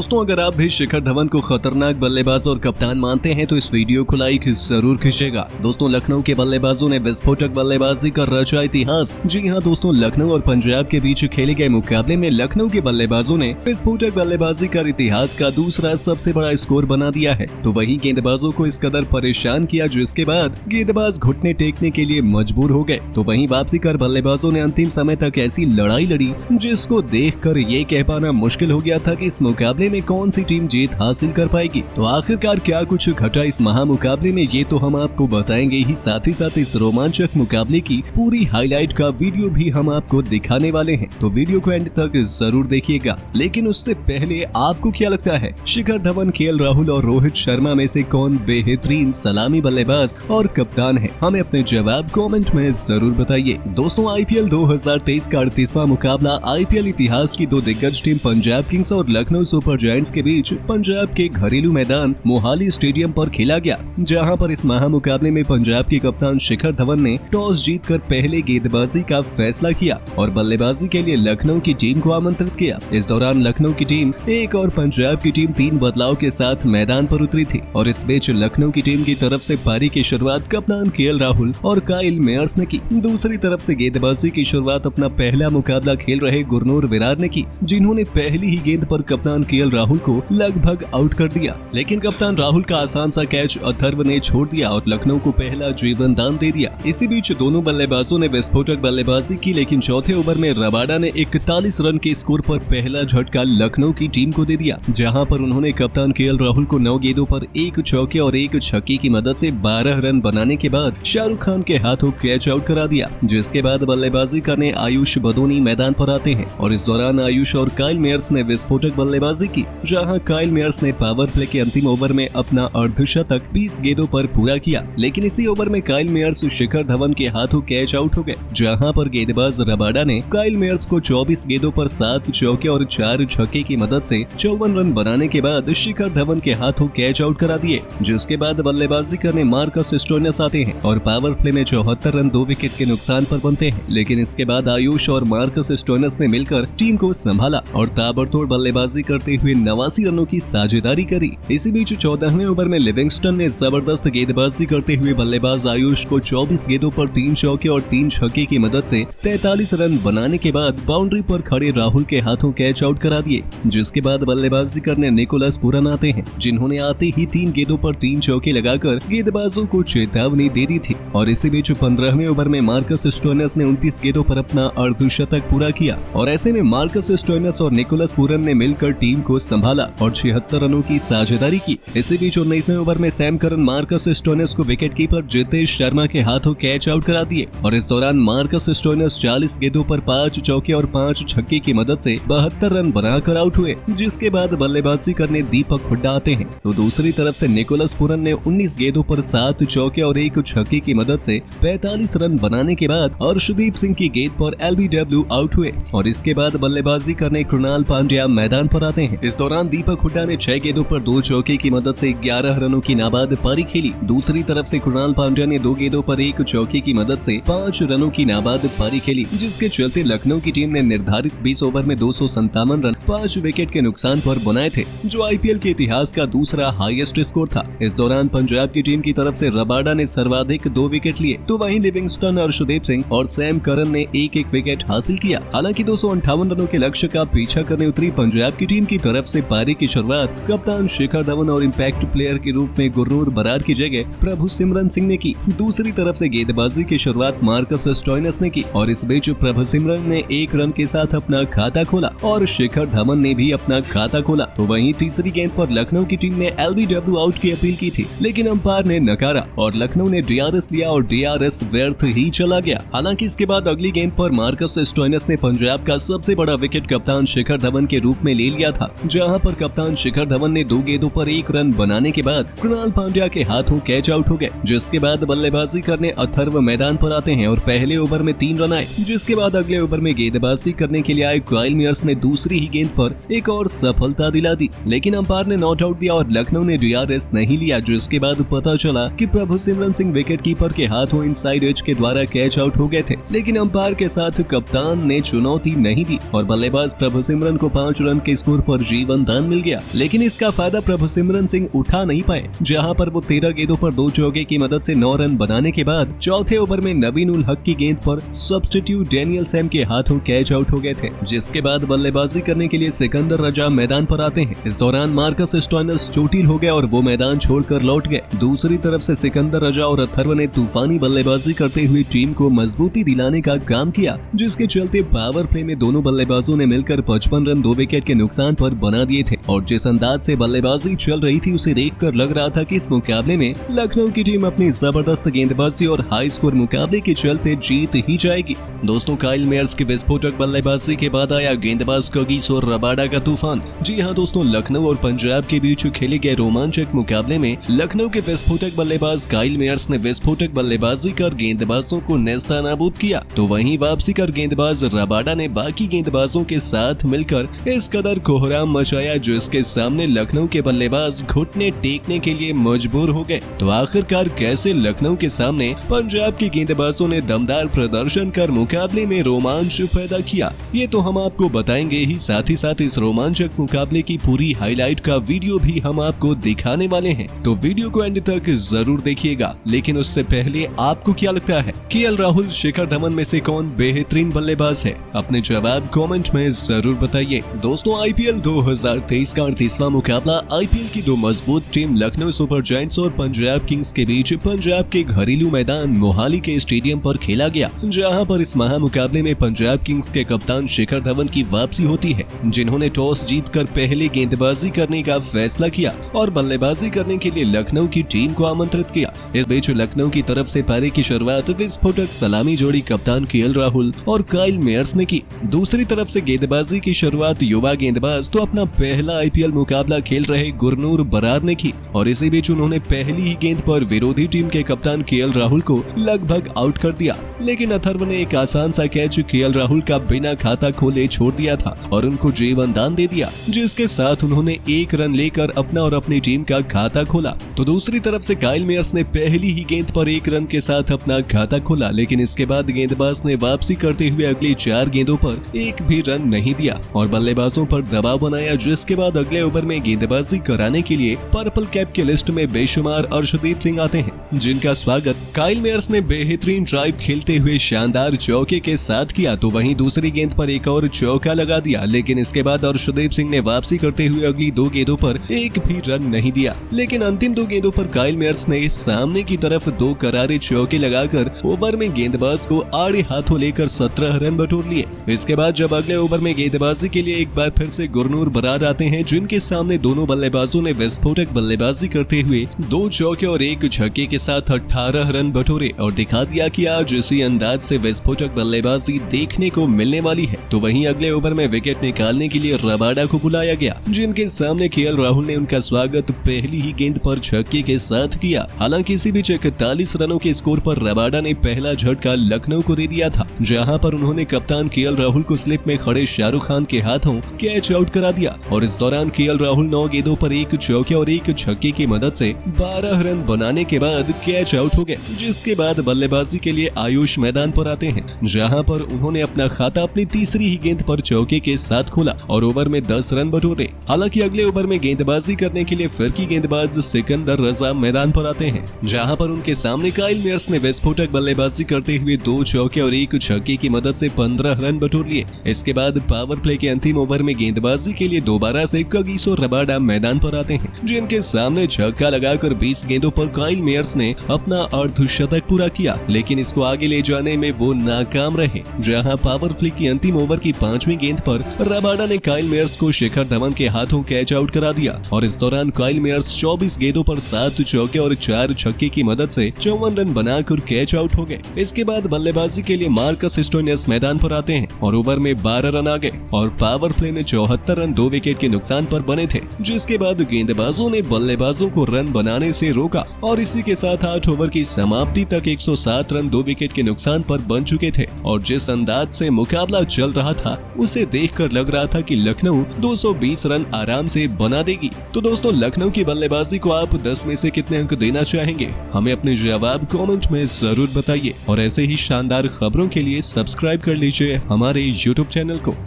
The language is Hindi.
दोस्तों अगर आप भी शिखर धवन को खतरनाक बल्लेबाज और कप्तान मानते हैं तो इस वीडियो को लाइक जरूर खींचेगा। दोस्तों लखनऊ के बल्लेबाजों ने विस्फोटक बल्लेबाजी का रचा इतिहास। जी हां दोस्तों, लखनऊ और पंजाब के बीच खेले गए मुकाबले में लखनऊ के बल्लेबाजों ने विस्फोटक बल्लेबाजी कर इतिहास का दूसरा सबसे बड़ा स्कोर बना दिया है। तो वही गेंदबाजों को इस कदर परेशान किया जिसके बाद गेंदबाज घुटने टेकने के लिए मजबूर हो गए। तो वहीं वापसी कर बल्लेबाजों ने अंतिम समय तक ऐसी लड़ाई लड़ी जिसको देखकर ये कह पाना मुश्किल हो गया था कि इस मुकाबले में कौन सी टीम जीत हासिल कर पाएगी। तो आखिरकार क्या कुछ घटा इस महामुकाबले में, ये तो हम आपको बताएंगे ही साथ इस रोमांचक मुकाबले की पूरी हाईलाइट का वीडियो भी हम आपको दिखाने वाले हैं। तो वीडियो को एंड तक जरूर देखिएगा। लेकिन उससे पहले आपको क्या लगता है, शिखर धवन, केएल राहुल और रोहित शर्मा में से कौन बेहतरीन सलामी बल्लेबाज और कप्तान है? हमें अपने जवाब कमेंट में जरूर बताइए। दोस्तों आईपीएल 2023 का 38वां मुकाबला आईपीएल इतिहास की दो दिग्गज टीम पंजाब किंग्स और लखनऊ सुपर जायंट्स के बीच पंजाब के घरेलू मैदान मोहाली स्टेडियम पर खेला गया, जहां पर इस महामुकाबले में पंजाब के कप्तान शिखर धवन ने टॉस जीतकर पहले गेंदबाजी का फैसला किया और बल्लेबाजी के लिए लखनऊ की टीम को आमंत्रित किया। इस दौरान लखनऊ की टीम 1 और पंजाब की टीम 3 बदलाव के साथ मैदान पर उतरी थी और इस बीच लखनऊ की टीम की तरफ से पारी की शुरुआत कप्तान केएल राहुल और काइल मेयर्स ने की। दूसरी तरफ से गेंदबाजी की शुरुआत अपना पहला मुकाबला खेल रहे गुरनूर विरार ने की, जिन्होंने पहली ही गेंद पर कप्तान केएल राहुल को लगभग आउट कर दिया। लेकिन कप्तान राहुल का आसान सा कैच अथर्व ने छोड़ दिया और लखनऊ को पहला जीवन दान दे दिया। इसी बीच दोनों बल्लेबाजों ने विस्फोटक बल्लेबाजी की, लेकिन चौथे ओवर में रबाडा ने 41 रन के स्कोर पर पहला झटका लखनऊ की टीम को दे दिया, जहां पर उन्होंने कप्तान केएल राहुल को 9 गेंदों पर 1 चौके और 1 छक्के की मदद से 12 रन बनाने के बाद शाहरुख खान के हाथों कैच आउट करा दिया। जिसके बाद बल्लेबाजी करने आयुष बदोनी मैदान पर आते हैं और इस दौरान आयुष और काइल मेयर्स ने विस्फोटक बल्लेबाजी की, जहां काइल मेयर्स ने पावर प्ले के अंतिम ओवर में अपना अर्धशतक 20 गेंदों पर पूरा किया। लेकिन इसी ओवर में काइल मेयर्स शिखर धवन के हाथों कैच आउट हो गए, जहां पर गेंदबाज रबाडा ने काइल मेयर्स को 24 गेंदों पर 7 चौके और 4 छक्के की मदद से 54 रन बनाने के बाद शिखर धवन के हाथों कैच आउट करा दिए। जिसके बाद बल्लेबाजी करने मार्कस स्टोइनिस आते हैं और पावर प्ले में 74 रन 2 विकेट के नुकसान पर बनते हैं। लेकिन इसके बाद आयुष और मार्कस स्टोइनिस ने मिलकर टीम को संभाला और ताबड़तोड़ बल्लेबाजी करते हुए 89 रनों की साझेदारी करी। इसी बीच 14वें ओवर में लिविंगस्टन ने जबरदस्त गेंदबाजी करते हुए बल्लेबाज आयुष को 24 गेंदों पर 3 चौके और 3 छक्के की मदद से 43 रन बनाने के बाद बाउंड्री पर खड़े राहुल के हाथों कैच आउट करा दिए। जिसके बाद बल्लेबाजी करने निकोलस पूरन आते हैं, जिन्होंने आते ही 3 गेंदों पर 3 चौके लगाकर गेंदबाजों को चेतावनी दे दी थी। और इसी बीच 15वें ओवर में मार्कस स्टोइनिस ने 29 गेंदों पर अपना अर्धशतक पूरा किया और ऐसे में मार्कस स्टोइनिस और निकोलस पूरन ने मिलकर टीम को संभाला और 76 रनों की साझेदारी की। इसी बीच 19वें ओवर में सैम करन मार्कस स्टोइनिस को विकेटकीपर जितेश शर्मा के हाथों कैच आउट करा दिए और इस दौरान मार्कस स्टोइनिस 40 गेंदों पर 5 चौके और 5 छक्के की मदद से 72 रन बनाकर आउट हुए। जिसके बाद बल्लेबाजी करने दीपक हुड्डा आते हैं, तो दूसरी तरफ से निकोलस पूरन ने 19 गेंदों पर 7 चौके और 1 छक्के की मदद से 45 रन बनाने के बाद अर्शदीप सिंह की गेंद पर एलबीडब्ल्यू आउट हुए और इसके बाद बल्लेबाजी करने कृणाल पांड्या मैदान पर आते हैं। इस दौरान दीपक हुड्डा ने 6 गेंदों पर 2 चौके की मदद से 11 रनों की नाबाद पारी खेली। दूसरी तरफ से कृणाल पांड्या ने 2 गेंदों पर 1 चौके की मदद से 5 रनों की नाबाद पारी खेली, जिसके चलते लखनऊ की टीम ने निर्धारित 20 ओवर में 257 रन 5 विकेट के नुकसान पर बनाए थे, जो आईपीएल के इतिहास का दूसरा हाईएस्ट स्कोर था। इस दौरान पंजाब की टीम की तरफ से रबाडा ने सर्वाधिक 2 विकेट लिए, तो वहीं लिविंगस्टन, अर्शदीप सिंह और सैम करन ने 1-1 विकेट हासिल किया। हालांकि 258 रनों के लक्ष्य का पीछा करने उतरी पंजाब की टीम की तरफ से पारी की शुरुआत कप्तान शिखर धवन और इम्पैक्ट प्लेयर के रूप में गुरनूर विरार की जगह प्रभुसिमरन सिंह ने की। दूसरी तरफ से गेंदबाजी की शुरुआत मार्कस स्टोइनिस ने की और इस बीच प्रभुसिमरन ने 1 रन के साथ अपना खाता खोला और शिखर धवन ने भी अपना खाता खोला। तो वहीं तीसरी गेंद पर लखनऊ की टीम ने एलबीडब्ल्यू आउट की अपील की थी, लेकिन अंपायर ने नकारा और लखनऊ ने डीआरएस लिया और डीआरएस व्यर्थ ही चला गया। हालांकि इसके बाद अगली गेंद पर मार्कस स्टोइनिस ने पंजाब का सबसे बड़ा विकेट कप्तान शिखर धवन के रूप में ले लिया था, जहां पर कप्तान शिखर धवन ने 2 गेंदों पर 1 रन बनाने के बाद कृणाल पांड्या के हाथों कैच आउट हो गए। जिसके बाद बल्लेबाजी करने अथर्व मैदान पर आते हैं और पहले ओवर में 3 रन आए। जिसके बाद अगले ओवर में गेंदबाजी करने के लिए आए काइल मेयर्स ने दूसरी ही गेंद पर एक और सफलता दिला दी, लेकिन अंपायर ने नॉट आउट दिया और लखनऊ ने डीआरएस नहीं लिया। जिसके बाद पता चला कि प्रभुसिमरन सिंह विकेटकीपर के हाथों इनसाइड एज के द्वारा कैच आउट हो गए थे, लेकिन अंपायर के साथ कप्तान ने चुनौती नहीं दी और बल्लेबाज प्रभुसिमरन को 5 रन के स्कोर पर जीवन दान मिल गया, लेकिन इसका फायदा प्रभुसिमरन सिंह उठा नहीं पाए, जहां पर वो 13 गेंदों पर 2 चौके की मदद से 9 रन बनाने के बाद चौथे ओवर में नवीन उल हक की गेंद पर सब्स्टिट्यूट डैनियल सैम के हाथों कैच आउट हो गए थे, जिसके बाद बल्लेबाजी करने के लिए सिकंदर रजा मैदान पर आते हैं। इस दौरान मार्कस स्टोइनिस चोटिल हो गए और वो मैदान छोड़कर लौट गए। दूसरी तरफ से सिकंदर रजा और अथर्व ने तूफानी बल्लेबाजी करते हुए टीम को मजबूती दिलाने का काम किया, जिसके चलते पावर प्ले में दोनों बल्लेबाजों ने मिलकर 55 रन 2 विकेट के नुकसान पर बना दिए थे। और जिस अंदाज से बल्लेबाजी चल रही थी उसे देखकर लग रहा था कि इस मुकाबले में लखनऊ की टीम अपनी जबरदस्त गेंदबाजी और हाई स्कोर मुकाबले के चलते जीत ही जाएगी। दोस्तों, काइल मेयर्स की विस्फोटक बल्लेबाजी के बाद आया गेंदबाज कगिसो और रबाडा का तूफान। जी हां दोस्तों, लखनऊ और पंजाब के बीच खेले गए रोमांचक मुकाबले में लखनऊ के विस्फोटक बल्लेबाज काइल मेयर्स ने विस्फोटक बल्लेबाजी कर गेंदबाजों को नेस्तनाबूद किया, तो वहीं वापसी कर गेंदबाज रबाडा ने बाकी गेंदबाजों के साथ मिलकर इस कदर कोहराम मचाया जिसके सामने लखनऊ के बल्लेबाज घुटने टेकने के लिए मजबूर हो गए। तो आखिरकार कैसे लखनऊ के सामने पंजाब के गेंदबाजों ने दमदार प्रदर्शन कर मुकाबले में रोमांच पैदा किया, ये तो हम आपको बताएंगे ही। साथ ही साथ इस रोमांचक मुकाबले की पूरी हाईलाइट का वीडियो भी हम आपको दिखाने वाले हैं, तो वीडियो को एंड तक जरूर देखिएगा। लेकिन उससे पहले आपको क्या लगता है, केएल राहुल शिखर धवन में से कौन बेहतरीन बल्लेबाज है? अपने जवाब कमेंट में जरूर बताइए। दोस्तों, आईपीएल 2023 का 38वां मुकाबला आईपीएल की दो मजबूत टीम लखनऊ सुपर जायंट्स और पंजाब किंग्स के बीच पंजाब के घरेलू मैदान मोहाली के स्टेडियम पर खेला गया, जहां पर इस महामुकाबले में पंजाब किंग्स के कप्तान शिखर धवन की वापसी होती है, जिन्होंने टॉस जीतकर पहले गेंदबाजी करने का फैसला किया और बल्लेबाजी करने के लिए लखनऊ की टीम को आमंत्रित किया। इस बीच लखनऊ की तरफ से पारी की शुरुआत विस्फोटक सलामी जोड़ी कप्तान केएल राहुल और काइल मेयर्स ने की। दूसरी तरफ से गेंदबाजी की शुरुआत युवा गेंदबाज तो अपना पहला आईपीएल मुकाबला खेल रहे गुरनूर बरार ने की और इसी बीच उन्होंने पहली ही गेंद पर विरोधी टीम के कप्तान केएल राहुल को लगभग आउट कर दिया, लेकिन अथर्व ने एक आसान सा कैच केएल राहुल का बिना खाता खोले छोड़ दिया था और उनको जीवन दान दे दिया, जिसके साथ उन्होंने 1 रन लेकर अपना और अपनी टीम का खाता खोला। तो दूसरी तरफ से काइल मेयर्स ने पहली ही गेंद पर 1 रन के साथ अपना खाता खोला, लेकिन इसके बाद गेंदबाज ने वापसी करते हुए अगली 4 गेंदों पर एक भी रन नहीं दिया और बल्लेबाजों पर दबाव बनाया, जिसके बाद अगले ओवर में गेंदबाजी कराने के लिए पर्पल कैप के लिस्ट में बेशुमार अर्शदीप सिंह आते हैं, जिनका स्वागत काइल मेयर्स ने बेहतरीन ड्राइव खेलते हुए शानदार चौके के साथ किया। तो वहीं दूसरी गेंद पर एक और चौका लगा दिया, लेकिन इसके बाद अर्शदीप सिंह ने वापसी करते हुए अगली 2 गेंदों पर एक भी रन नहीं दिया, लेकिन अंतिम 2 गेंदों पर काइल मेयर्स ने सामने की तरफ 2 करारे चौके लगाकर ओवर में गेंदबाज को आड़े हाथों लेकर 17 रन बटोर लिए। इसके बाद जब अगले ओवर में गेंदबाजी के लिए एक बार फिर से गुरनूर बरार आते हैं, जिनके सामने दोनों बल्लेबाजों ने विस्फोटक बल्लेबाजी करते हुए 2 चौके और 1 छक्के के साथ 18 रन बटोरे और दिखा दिया कि आज इसी अंदाज से विस्फोटक बल्लेबाजी देखने को मिलने वाली है। तो वहीं अगले ओवर में विकेट निकालने के लिए रबाडा को बुलाया गया, जिनके सामने केएल राहुल ने उनका स्वागत पहली ही गेंद पर छक्के के साथ किया। हालांकि इसी बीच 41 रनों के स्कोर पर रबाडा ने पहला झटका लखनऊ को दे दिया था, जहां पर उन्होंने कप्तान केएल राहुल को स्लिप में खड़े शाहरुख खान के हाथों कैच आउट करा दिया और इस दौरान केएल राहुल 9 गेंदों पर 1 चौके और 1 छक्के की मदद से 12 रन बनाने के बाद कैच आउट हो गए, जिसके बाद बल्लेबाजी के लिए आयुष मैदान पर आते हैं, जहां पर उन्होंने अपना खाता अपनी तीसरी ही गेंद पर चौके के साथ खोला और ओवर में 10 रन बटोरे। हालांकि अगले ओवर में गेंदबाजी करने के लिए फिरकी गेंदबाज सिकंदर रजा मैदान पर आते हैं, जहां पर उनके सामने काइल मेयर्स ने विस्फोटक बल्लेबाजी करते हुए 2 चौके और 1 छक्के की मदद से 15 रन बटोर लिए। इसके बाद पावर प्ले के अंतिम ओवर में गेंदबाजी के लिए दोबारा से कगिसो रबाडा मैदान पर आते हैं, जिनके सामने छक्का लगाकर 20 गेंदों पर काइल मेयर्स ने अपना अर्धशतक पूरा किया, लेकिन इसको आगे ले जाने में वो नाकाम रहे, जहां पावर प्ले की अंतिम ओवर की 5वीं गेंद पर रबाडा ने काइल मेयर्स को शिखर धवन के हाथों कैच आउट करा दिया और इस दौरान काइल मेयर्स 24 गेंदों पर 7 चौके और 4 छक्के की मदद से 54 रन बनाकर कैच आउट हो गए। इसके बाद बल्लेबाजी के लिए मार्कस स्टोइनिस मैदान पर आते हैं और ओवर में 12 रन आ गए और पावर प्ले में 74 रन 2 विकेट के नुकसान पर बने थे, जिसके बाद गेंदबाजों ने बल्लेबाजों को रन बनाने से रोका और इसी के साथ 8 ओवर की समाप्ति तक 107 रन 2 विकेट के नुकसान पर बन चुके थे और जिस अंदाज से मुकाबला चल रहा था उसे देखकर लग रहा था कि लखनऊ 220 रन आराम से बना देगी। तो दोस्तों, लखनऊ की बल्लेबाजी को आप 10 में से कितने अंक देना चाहेंगे? हमें अपने जवाब कमेंट में जरूर बताइए और ऐसे ही शानदार खबरों के लिए सब्सक्राइब कर लीजिए हमारे YouTube चैनल को।